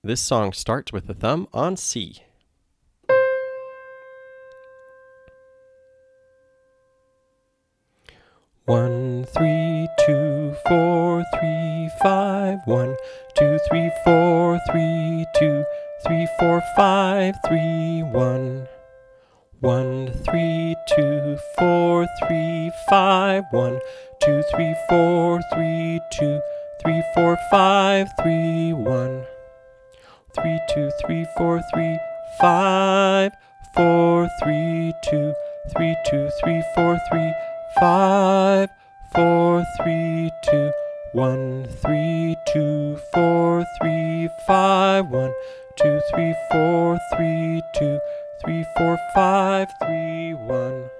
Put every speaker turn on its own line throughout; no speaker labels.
This song starts with the thumb on C. One, 3, 2, 4, 3, 5, 1, 2, 3, 4, 3, 2, 3, 4, 5, 3, 1. 1, 3, 2, 4, 3, 5, 1, 2, 3, 4, 3, 2, 3, 4, 5, 3, 1. 3, 2, 3, 4, 3, 5, 4, 3, 2, 3, 2, 3, 4, 3, 5, 4, 3, 2, 1, 3, 2, 4, 3, 5, 1, 2, 3, 4, 3, 2, 3, 4, 5, 3, 1.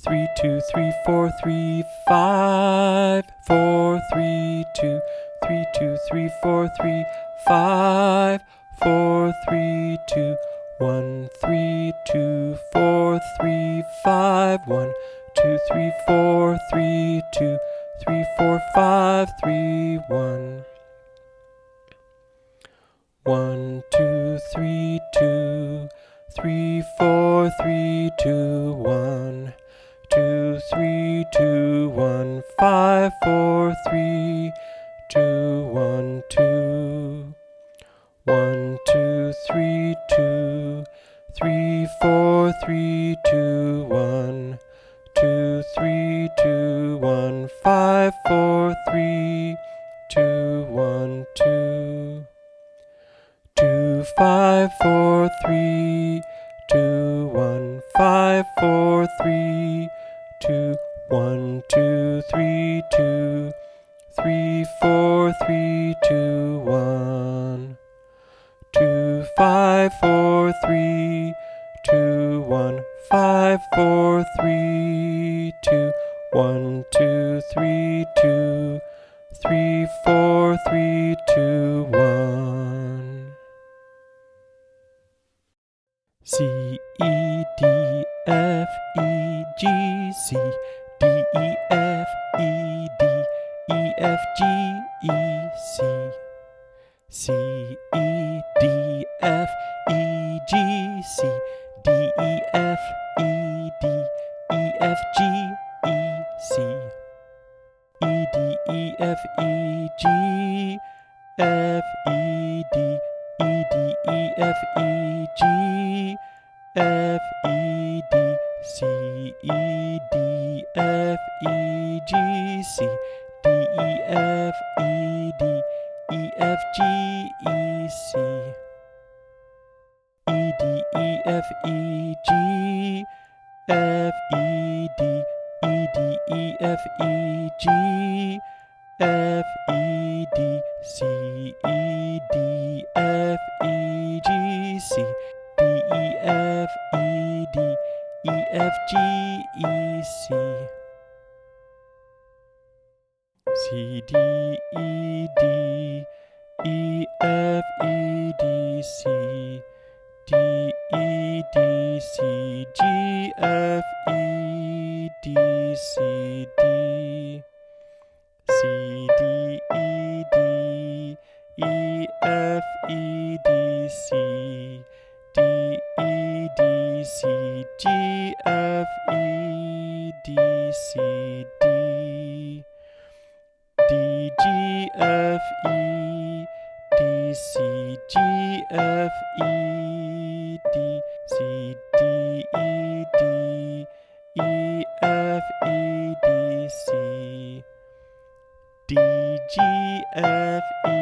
3, 2, 3, 4, 3, 5, 4, 3, 2, 3, 2, 3, 4, 3, 5, 4, 3, 2, 1, 3, 2, 4, 3, 5, 1, 2, 3, 4, 3, 2, 3, 4, 5, 3, 1. 1, 2, 3, 2, 3, 4, 3, 2, 1. 2, 3, 2, 1, 5, 4, 3, 2, 1, 2. 1, 2, 3, 2, 3, 4, 3, 2, 1. 2, 3, 2, 1, 5, 4, 3, 2, 1, 2. 2, 5, 4, 3, 2, 1, 5, 4, 3, 2, 1, 2, 3, 2, 3, 4, 3, 2, 1. 2, 5, 4, 3, 2, 1, 5, 4, 3, 2, 1, 2, 3, 2, 3, 4, 3, 2, 1. C, E, D, F, E, G, C, D, E, F, E, D, E, F, G, E, C. C, E, D, F, E, G, C, D, E, F, E, D, E, F, G, E, C. E, D, E, F, E, G, F, E, D, E, D, E, F, E, G, F, E, D, C, E, D, F, E, G, C, D, E, F, E, D, E, F, G, E, C. E, D, E, F, E, G, F, E, D, E, D, E, F, E, G, F, E, D, C, E, D, F, E, G, C, D, E, F, E, D, E, F, G, E, C. C, D, E, D, E, F, E, D, C, D, E, D, C, G, F, E, D, C, D. C, D, E, D, E, F, E, D, C, D, E, D, C, G, F, E, D, C, D. D, G, F, E, D, C, G, F, E, D, C, D, E, D, E, F, E, D, C. D, G, F, E,